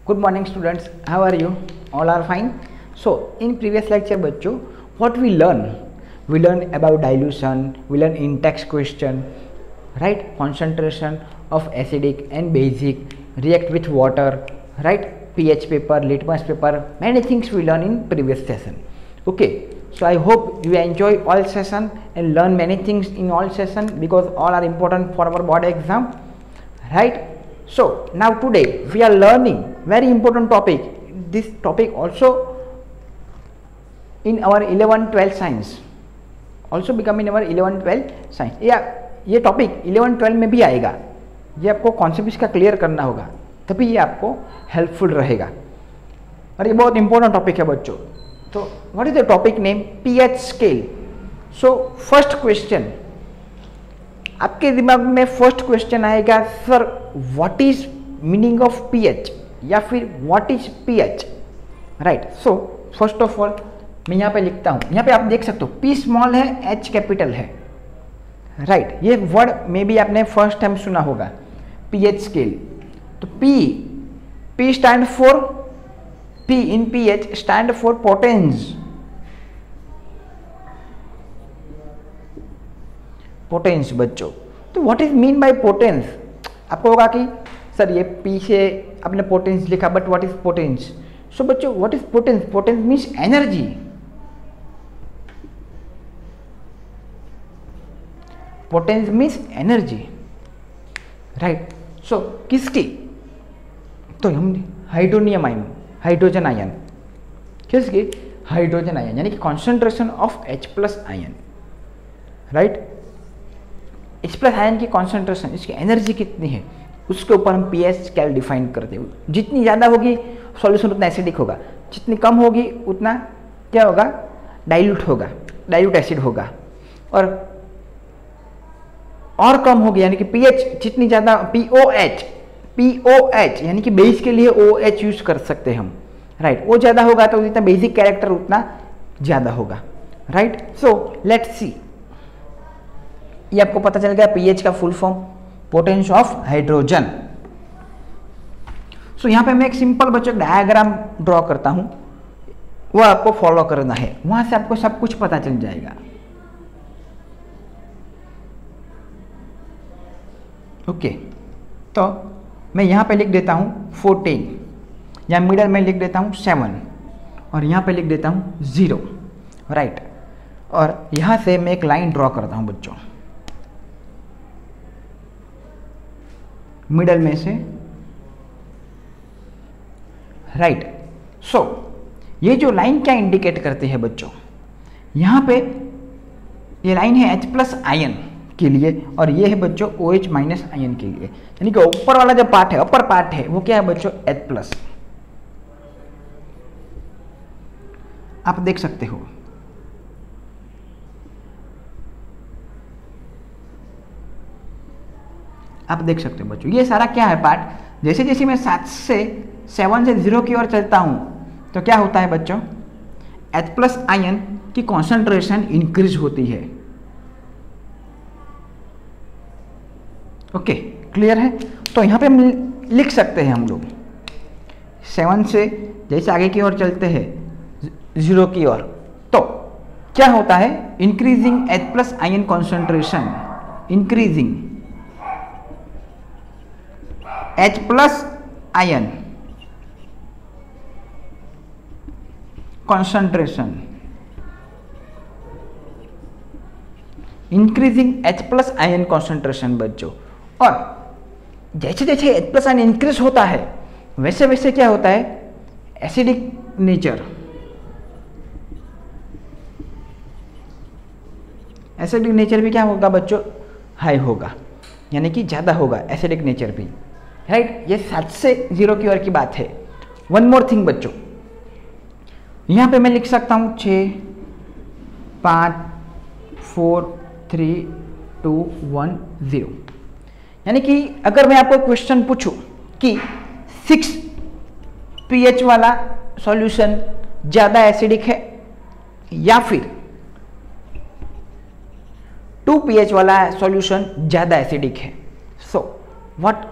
Good morning students, how are you? All are fine. So in previous lecture बच्चों what we learn about dilution, we learn in-text question, right? Concentration of acidic and basic, react with water, right? pH paper, litmus paper, many things we learn in previous session. Okay, so I hope you enjoy all session and learn many things in all session because all are important for our board exam, right? So now today we are learning very important topic. This topic also in our 11-12 science, also become in our 11-12 science. या ये topic 11-12 में भी आएगा, ये आपको concept इसका clear करना होगा, तभी ये आपको हेल्पफुल रहेगा और ये बहुत इंपॉर्टेंट टॉपिक है बच्चों. तो what is the topic name? PH scale. So first question आपके दिमाग में फर्स्ट क्वेश्चन आएगा, sir what is meaning of pH या फिर what is pH, right? So first of all मैं यहाँ पे लिखता हूँ, यहाँ पे आप देख सकते हो पी स्मॉल है, एच कैपिटल है, राइट? ये वर्ड में भी आपने फर्स्ट टाइम सुना होगा, पीएच स्केल. तो P stand for, P in pH stand for potence. Potence बच्चों, तो what is mean by potence? आपको होगा कि सर ये पी से आपने पोटेंस लिखा, but what is potence? So बच्चों what is potence? Potence means energy. Potence means energy, right? So किसकी? तो हम हाइड्रोनियम आयन, हाइड्रोजन आयन. किसकी? हाइड्रोजन आयन, यानी कि concentration of H plus ion, right? H plus ion की concentration, इसकी energy कितनी है, उसके ऊपर हम पीएच स्केल डिफाइन करते हैं. जितनी ज़्यादा होगी सॉल्यूशन उतना एसिडिक होगा, जितनी कम होगी उतना क्या होगा? डाइल्यूट होगा, डाइल्यूट एसिड होगा. और कम होगी यानी कि पीएच जितनी ज़्यादा, पीओएच यानी कि बेस के लिए OH यूज कर सकते हैं हम, राइट? वो ज़्यादा होगा तो जितना बेसिक कैरेक्टर उतना ज़्यादा होगा, राइट? सो लेट्स सी, ये आपको पता चल गया पीएच का full form, potence of hydrogen. So यहाँ पे मैं एक सिंपल बच्चों डायग्राम ड्रॉ करता हूँ, वो आपको फॉलो करना है, वहां से आपको सब कुछ पता चल जाएगा. ओके, तो मैं यहाँ पे लिख देता हूँ 14, या मिडल में लिख देता हूँ 7 और यहाँ पे लिख देता हूँ 0, राइट? और यहाँ से मैं एक लाइन ड्रॉ करता हूँ बच्चों, मिडल में से, राइट? सो ये जो लाइन क्या इंडिकेट करती है बच्चों? यहाँ पे ये लाइन है H प्लस आयन के लिए और ये है बच्चों OH माइनस आयन के लिए, यानी कि ऊपर वाला जो पार्ट है, अपर पार्ट है, वो क्या है बच्चों? H plus. आप देख सकते हो, आप देख सकते हो बच्चों, ये सारा क्या है पार्ट? जैसे जैसे मैं 7 से 0 की ओर चलता हूं तो क्या होता है बच्चों? H प्लस आयन की कॉन्सेंट्रेशन इंक्रीज होती है. ओके, क्लियर है? तो यहाँ पे हम लिख सकते हैं हम लोग 7 से जैसे आगे की ओर चलते हैं 0 की ओर, तो क्या होता है? Increasing H plus ion concentration, increasing H plus ion concentration, increasing H plus ion concentration बच्चों. और जैसे जैसे H प्लस आयन इंक्रीज होता है वैसे वैसे क्या होता है? एसिडिक नेचर, एसिडिक नेचर भी क्या होगा बच्चों? हाई होगा, यानी कि ज़्यादा होगा एसिडिक नेचर भी, राइट? ये 7 से 0 की ओर की बात है. वन मोर थिंग बच्चों, यहाँ पे मैं लिख सकता हूँ 6, 5, 4, 3, 2, 1, 0. यानी कि अगर मैं आपको क्वेश्चन पूछूं कि 6 pH वाला सॉल्यूशन ज़्यादा एसिडिक है या फिर 2 pH वाला सॉल्यूशन ज़्यादा एसिडिक है, so what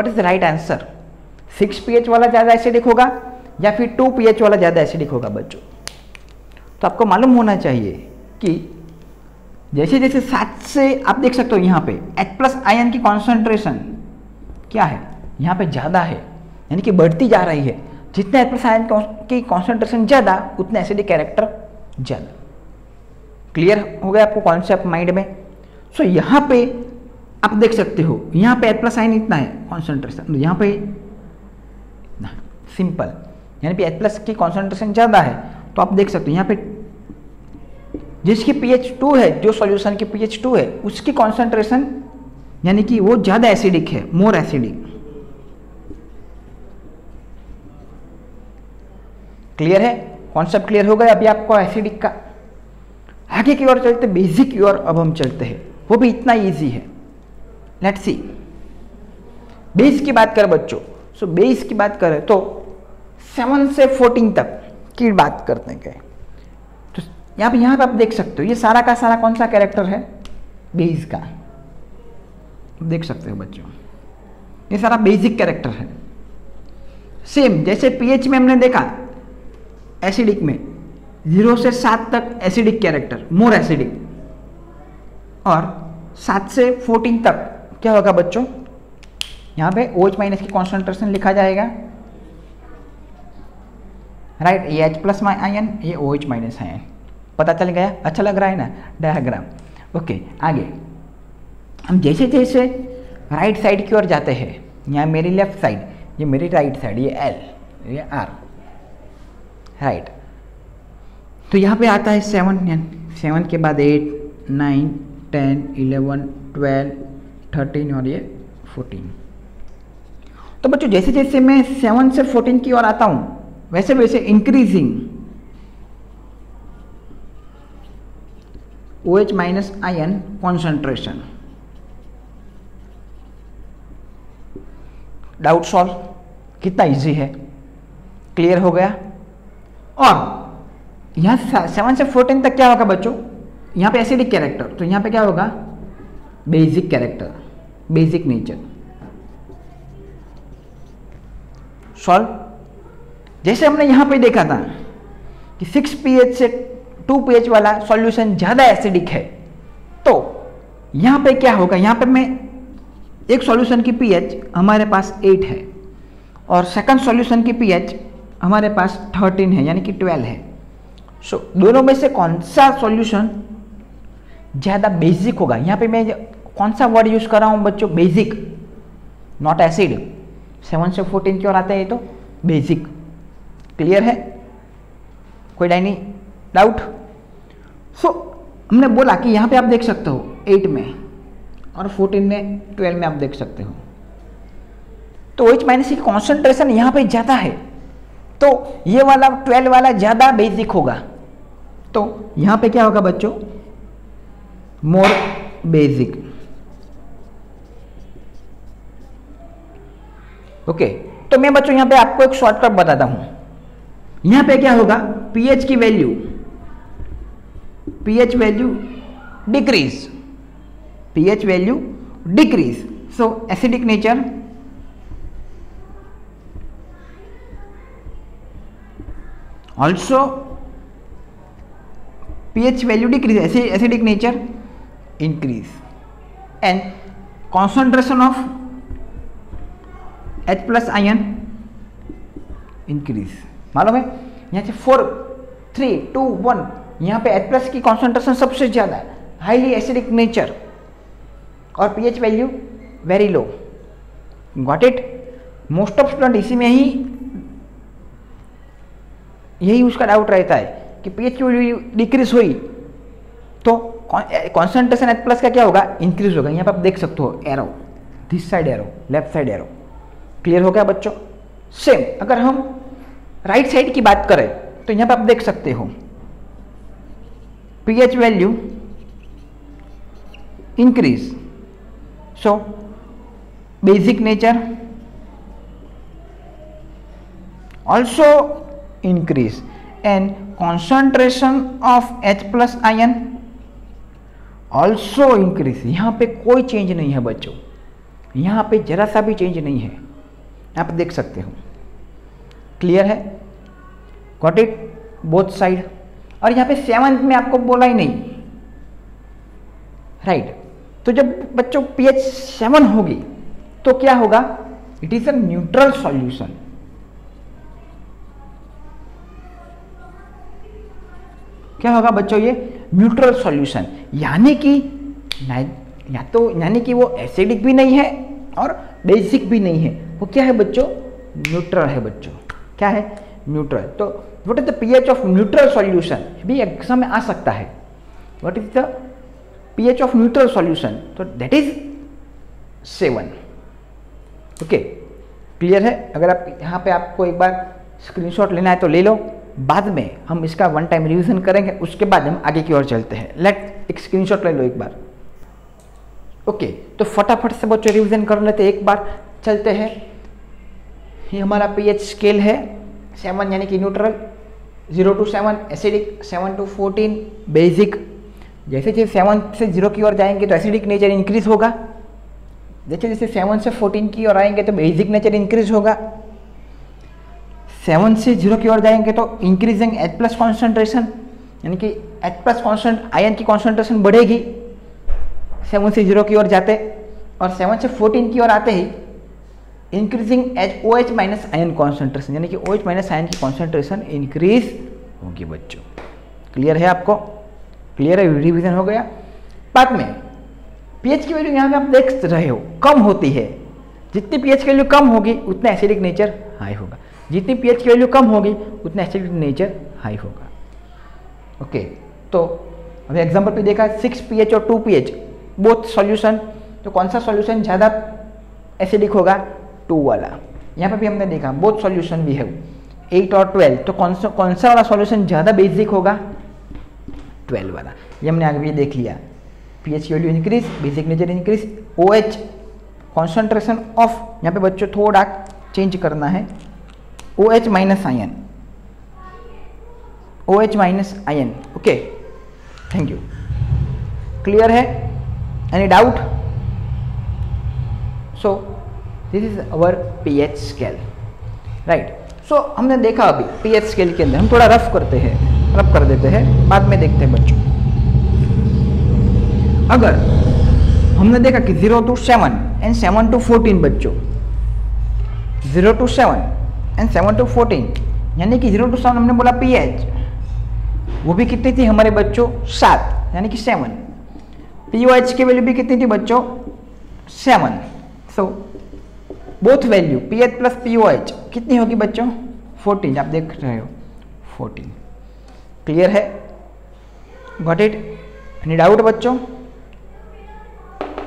is the right answer? 6 pH वाला ज़्यादा एसिडिक होगा या फिर 2 pH वाला ज़्यादा एसिडिक होगा बच्चों। तो आपको मालूम होना चाहिए कि जैसे जैसे 7 से आप देख सकते हो यहाँ पे H+ आयन की कॉन्सेंट्रेशन क्या है, यहाँ पे ज़्यादा है, यानी कि बढ़ती जा रही है। जितना H+ आयन की कॉन्सेंट्रेशन ज़्यादा उतना एसिडिक कैरेक्टर ज़्यादा। क्लियर हो गया आपको कॉन्सेप्ट माइंड में। सो यहाँ पे आप देख सकते हो, यहाँ पे H+ आयन इतना है कॉन्सेंट्रेशन, यहाँ पे सिंपल, यानी कि H+ की कॉन्सेंट्रेशन ज़्यादा है। तो आप देख सकते हो यहाँ पे जिसकी pH 2 है, जो सॉल्यूशन की pH 2 है उसकी कॉन्सेंट्रेशन यानी कि वो ज़्यादा एसिडिक है, मोर एसिडिक। क्लियर है, कॉन्सेप्ट क्लियर हो गया अभी आपको एसिडिक का। आगे की ओर चलते, बेसिक की ओर अब हम चलते हैं, वो भी इतना इजी है। लेट्स सी, बेस की बात करें बच्चों, सो बेस की बात करें तो 7 से 14 तक की बात करते हैं। तो यहाँ पे आप देख सकते हो ये सारा का सारा कौन सा कैरेक्टर है, बेस का। देख सकते हो बच्चों ये सारा बेसिक कैरेक्टर है। सेम जैसे pH में हमने देखा एसिडिक में 0 से 7 तक एसिडिक कैरेक्टर, मोर एसिडिक, और 7 से 14 तक क्या होगा बच्चों, यहाँ पे OH- की कॉन्सेंट्रेशन लिखा जाएगा, राइट। ये H+ आयन, ये OH- आयन, पता चल गया, अच्छा लग रहा है ना डायग्राम। ओके, आगे हम जैसे जैसे राइट साइड की ओर जाते हैं, यहाँ मेरी लेफ्ट साइड, ये मेरी राइट साइड, ये L, ये R, राइट। तो यहाँ पे आता है 7 के बाद 8, 9, 10, 11, 12, 13 और ये 14। तो बच्चों जैसे जैसे मैं 7 से 14 की ओर आता हूँ वैसे वैसे increasing OH- ion concentration. Doubt solve, कितना इजी है, क्लियर हो गया। और यहाँ 7 से 14 तक क्या होगा बच्चों, यहाँ पे एसिडिक कैरेक्टर, तो यहाँ पे क्या होगा basic character, basic nature. Solve, जैसे हमने यहाँ पे देखा था कि 6 pH से 2 pH वाला सॉल्यूशन ज़्यादा एसिडिक है, तो यहाँ पे क्या होगा, यहाँ पे मैं एक सॉल्यूशन की pH हमारे पास 8 है और सेकंड सॉल्यूशन की pH हमारे पास 13 है, यानी कि 12 है। सो दोनों में से कौन सा सॉल्यूशन ज़्यादा बेसिक होगा, यहाँ पे मैं कौन सा वर्ड यूज़ कर रहा हूँ बच्चों, बेसिक, नॉट एसिड। 7 से 14 की ओर आते हैं तो बेसिक। क्लियर है, कोई डाउट। सो हमने बोला कि यहाँ पे आप देख सकते हो 8 में और 14 में, 12 में आप देख सकते हो। तो OH- की कॉन्सेंट्रेशन यहाँ पे ज़्यादा है, तो ये वाला 12 वाला ज़्यादा बेसिक होगा, तो यहाँ पे क्या होगा बच्चों, मोर बेसिक। ओके, तो मैं बच्चों यहाँ पे आपको एक शॉर्टकट बताता हूँ। यहाँ पे क्या होगा, pH की value, pH value decrease, pH value decrease, so acidic nature also pH value decrease, acidic nature increase, and concentration of H+ ion increase. मालूम है, यहाँ से 4, 3, 2, 1, यहाँ पे H+ की कॉन्सेंट्रेशन सबसे ज़्यादा, हाईली एसिडिक नेचर, और pH value very low. Got it. Most of student इसी में ही यही उसका डाउट रहता है कि pH की वैल्यू डिक्रीज हुई तो कॉन्सेंट्रेशन H+ का क्या होगा, इंक्रीज होगा। यहाँ पे आप देख सकते हो arrow, this side arrow, left side arrow. Clear हो गया बच्चों। सेम अगर हम राइट साइड की बात करें तो यहाँ पे आप देख सकते हो pH value increase, so basic nature also increase and concentration of H+ ion also increase। यहाँ पे कोई चेंज नहीं है बच्चों, यहाँ पे जरा सा भी चेंज नहीं है। आप देख सकते हो। क्लियर है? Got it? Both side. और यहाँ पे 7th में आपको बोला ही नहीं, राइट। तो जब बच्चों pH 7 होगी तो क्या होगा? It is a neutral solution. क्या होगा बच्चों? ये न्यूट्रल सॉल्यूशन, यानी कि वो एसिडिक भी नहीं है और बेसिक भी नहीं है। वो क्या है बच्चों? न्यूट्रल है बच्चों। क्या है? न्यूट्रल। तो what is the pH of neutral solution? भी एग्जाम में आ सकता है। What is the pH of neutral solution? तो दैट इज 7। ओके, क्लियर है? अगर आप यहाँ पे आपको एक बार स्क्रीनशॉट लेना है तो ले लो, बाद में हम इसका वन टाइम रिवीजन करेंगे, उसके बाद हम आगे की ओर चलते हैं। एक स्क्रीनशॉट ले लो एक बार। ओके, तो फटाफट से बच्चों रिवीजन कर लेते हैं एक बार। चलते हैं। ये हमारा पीएच स्केल है 7 यानी कि neutral, 0 to 7 acidic, 7 to 14 basic. जैसे जैसे 7 से 0 की ओर जाएंगे तो एसिडिक नेचर इंक्रीज होगा, जैसे जैसे 7 से 14 की ओर आएंगे तो बेसिक नेचर इंक्रीज होगा। 7 से 0 की ओर जाएंगे तो इंक्रीजिंग H+ कॉन्सेंट्रेशन, यानी कि H+ कॉन्सेंट आयन की कॉन्सेंट्रेशन बढ़ेगी 7 से 0 की ओर जाते, और 7 से 14 की ओर आते ही इंक्रीजिंग OH- आयन कॉन्सेंट्रेशन, यानी कि OH- आयन की कॉन्सेंट्रेशन इंक्रीज होगी बच्चों। क्लियर है आपको? क्लियर है? रिवीजन हो गया। बाद में पीएच की वैल्यू यहाँ पे आप देख रहे हो कम होती है। जितनी पीएच की वैल्यू कम होगी उतना एसिडिक नेचर हाई होगा, जितनी पीएच की वैल्यू कम होगी उतना एसिडिक नेचर हाई होगा। ओके, तो अभी एग्जांपल पे देखा 6 pH और 2 pH बोथ सॉल्यूशन, तो कौन सा सॉल्यूशन ज़्यादा एसिडिक होगा? 2 वाला। यहाँ पे भी हमने देखा बोथ सॉल्यूशन भी है 8 और 12, तो कौन सा वाला सॉल्यूशन ज़्यादा बेसिक होगा? 12 वाला। ये हमने आगे भी देख लिया। पीएच की value increase, basic nature increase, OH concentration of, यहाँ पे बच्चों थोड़ा चेंज करना है, OH- ion, OH- ion. Okay, thank you. Clear है? Any doubt? So this is our pH scale, right. So हमने देखा अभी पीएच स्केल के अंदर हम थोड़ा रफ करते हैं, रफ कर देते हैं, बाद में देखते हैं बच्चों। अगर हमने देखा कि 0 to 7 एंड 7 to 14 बच्चों, 0 to 7 एंड 7 to 14, यानी कि 0 to 7 हमने बोला पीएच, वो भी कितनी थी हमारे बच्चों? 7, यानी कि 7। पीओएच की वैल्यू भी कितनी थी बच्चों? 7। So both value pH plus pOH कितनी होगी बच्चों? 14। आप देख रहे हो 14। क्लियर है? Got it? एनी डाउट बच्चों?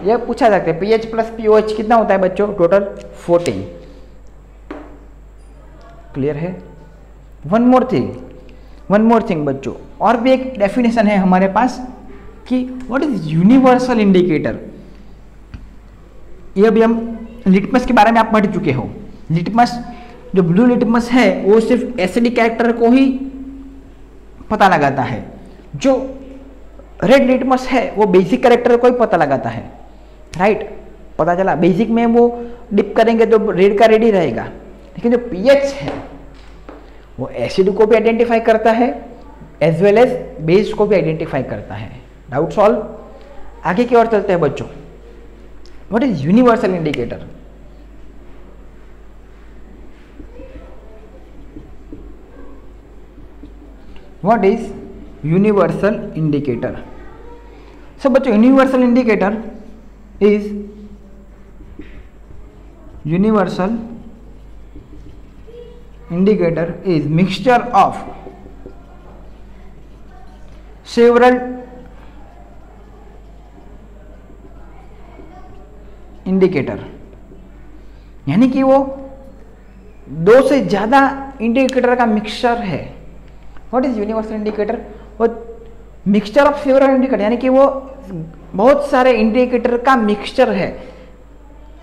यह पूछा जाता है पीएच प्लस पीओएच कितना होता है बच्चों? टोटल 14। क्लियर है? वन मोर थिंग बच्चों, और भी एक डेफिनेशन है हमारे पास कि व्हाट इज यूनिवर्सल इंडिकेटर। ये अभी हम लिटमस के बारे में आप पढ़ चुके हो। लिटमस, जो ब्लू लिटमस है वो सिर्फ एसिडिक कैरेक्टर को ही पता लगाता है, जो रेड लिटमस है वो बेसिक कैरेक्टर को ही पता लगाता है, राइट। पता चला? बेसिक में वो डिप करेंगे तो रेड का रेड ही रहेगा, लेकिन जो पीएच है वो एसिड को भी आइडेंटिफाई करता है एज वेल एज बेस को भी आइडेंटिफाई करता है। Doubt solve? आगे की ओर चलते हैं बच्चों। What is universal indicator? What is universal indicator? So बच्चों, universal indicator is universal indicator is mixture of several indicator, यानी कि वो 2 से ज़्यादा इंडिकेटर का मिक्सचर है। What is universal indicator? वो मिक्सचर ऑफ सेवरल इंडिकेटर, यानी कि वो बहुत सारे इंडिकेटर का मिक्सचर है,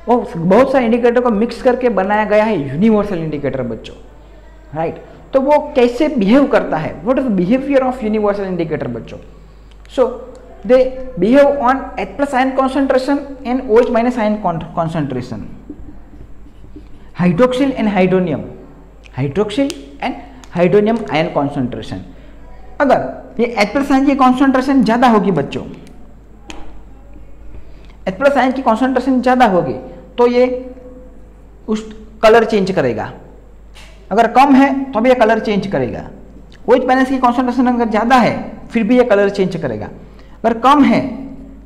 वो बहुत सारे इंडिकेटर को मिक्स करके बनाया गया है यूनिवर्सल इंडिकेटर बच्चों, राइट। तो वो कैसे बिहेव करता है? What is behaviour of universal indicator बच्चों? So they behave on H+ ion concentration and OH- ion concentration. Hydroxyl and hydronium, hydroxyl and hydronium ion concentration. अगर ये H+ आयन की कॉन्सेंट्रेशन ज़्यादा होगी बच्चों, H+ आयन की कॉन्सेंट्रेशन ज़्यादा होगी तो ये उस कलर चेंज करेगा, अगर कम है तो भी ये कलर चेंज करेगा। OH बैलेंस की कॉन्सेंट्रेशन अगर ज़्यादा है फिर भी ये कलर चेंज करेगा, अगर कम है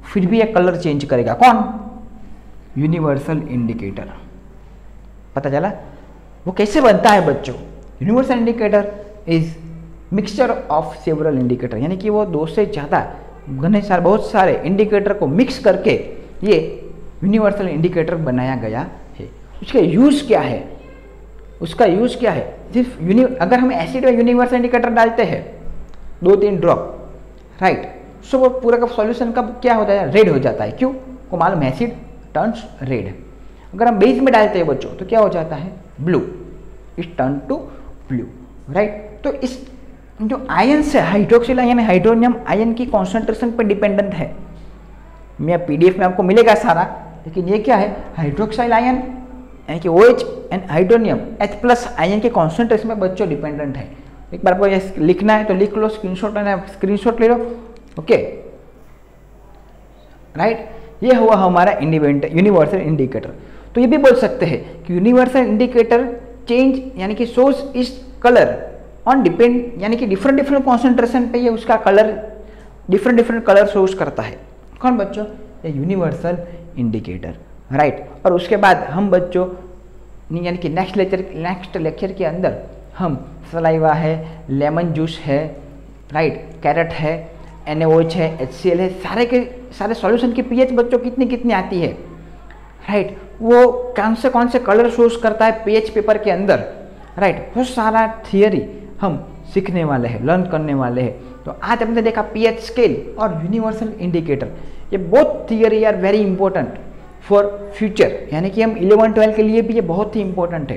फिर भी ये कलर चेंज करेगा। कौन? Universal indicator. पता चला वो कैसे बनता है बच्चों? Universal indicator is mixture of several indicator, यानी कि वो दो से ज़्यादा बहुत सारे इंडिकेटर को मिक्स करके ये यूनिवर्सल इंडिकेटर बनाया गया है। उसका यूज़ क्या है? उसका यूज़ क्या है? सिर्फ अगर हम एसिड में यूनिवर्सल इंडिकेटर डालते हैं 2-3 ड्रॉप, राइट, सो वो पूरा का सॉल्यूशन का क्या होता है? रेड हो जाता है। क्यों? को मालूम है, एसिड टर्न्स रेड। अगर हम बेस में डालते हैं बच्चों तो क्या हो जाता है? Blue, it turn to blue, right. तो इस जो आयन्स है, हाइड्रोक्सिल आयन, हाइड्रोनियम आयन की कॉन्सेंट्रेशन पर डिपेंडेंट है। मैं PDF में आपको मिलेगा सारा, लेकिन ये क्या है? हाइड्रोक्साइल आयन यानी कि OH and hydronium H+ ion के कॉन्सेंट्रेशन में बच्चों डिपेंडेंट है। एक बार आपको ये लिखना है तो लिख लो, स्क्रीनशॉट लेना है स्क्रीनशॉट ले लो, ओके, राइट। ये हुआ हमारा यूनिवर्सल इंडिकेटर। तो ये भी बोल सकते हैं कि यूनिवर्सल इंडिकेटर चेंज यानी कि source is colour on depend, यानी कि डिफरेंट कॉन्सेंट्रेशन पे ये उसका कलर डिफरेंट कलर सोर्स करता है। कौन बच्चों? ये यूनिवर्सल इंडिकेटर, राइट। और उसके बाद हम बच्चों यानी कि नेक्स्ट लेक्चर के अंदर हम सलाइवा है, लेमन जूस है, राइट, कैरेट है, NaOH है, HCl है, सारे के सारे सॉल्यूशन की pH बच्चों कितनी आती है, राइट, वो कौन से कलर सोर्स करता है pH पेपर के अंदर, राइट, वो सारा थियरी हम सीखने वाले हैं, लर्न करने वाले हैं। तो आज हमने देखा pH स्केल और यूनिवर्सल इंडिकेटर। ये बहुत theory are very important for future, यानी कि हम 11-12 के लिए भी ये बहुत ही इंपॉर्टेंट है।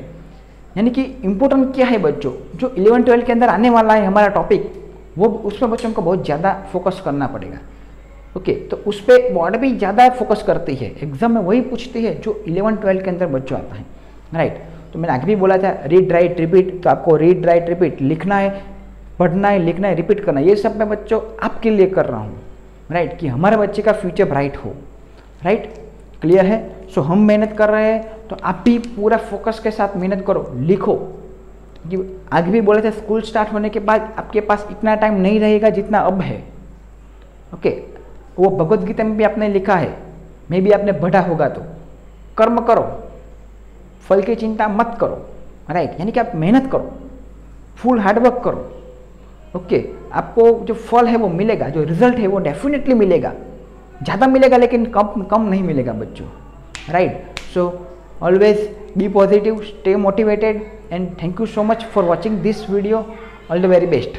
यानी कि इंपॉर्टेंट क्या है बच्चों? जो 11-12 के अंदर आने वाला है हमारा टॉपिक, वो उसमें बच्चों को बहुत ज़्यादा फोकस करना पड़ेगा, ओके। तो उस पर बोर्ड भी ज़्यादा फोकस करती है, एग्जाम में वही पूछती है जो 11-12 के अंदर बच्चों आता है, राइट। तो मैंने आगे भी बोला था रीड राइट रिपीट, तो आपको रीड राइट रिपीट लिखना है, पढ़ना है, लिखना है, रिपीट करना है। ये सब मैं बच्चों आपके लिए कर रहा हूँ, राइट, कि हमारे बच्चे का फ्यूचर ब्राइट हो, राइट, क्लियर है। सो हम मेहनत कर रहे हैं तो आप भी पूरा फोकस के साथ मेहनत करो, लिखो। आगे भी बोले थे स्कूल स्टार्ट होने के बाद आपके पास इतना टाइम नहीं रहेगा जितना अब है, ओके। वो भगवत गीता में भी आपने लिखा है, मे भी आपने पढ़ा होगा। तो कर्म करो, फल की चिंता मत करो, राइट, यानी कि आप मेहनत करो, फुल हार्डवर्क करो, ओके। आपको जो फल है वो मिलेगा, जो रिजल्ट है वो डेफिनेटली मिलेगा, ज़्यादा मिलेगा लेकिन कम नहीं मिलेगा बच्चों, right. So always be positive, stay motivated, and thank you so much for watching this video. All the very best.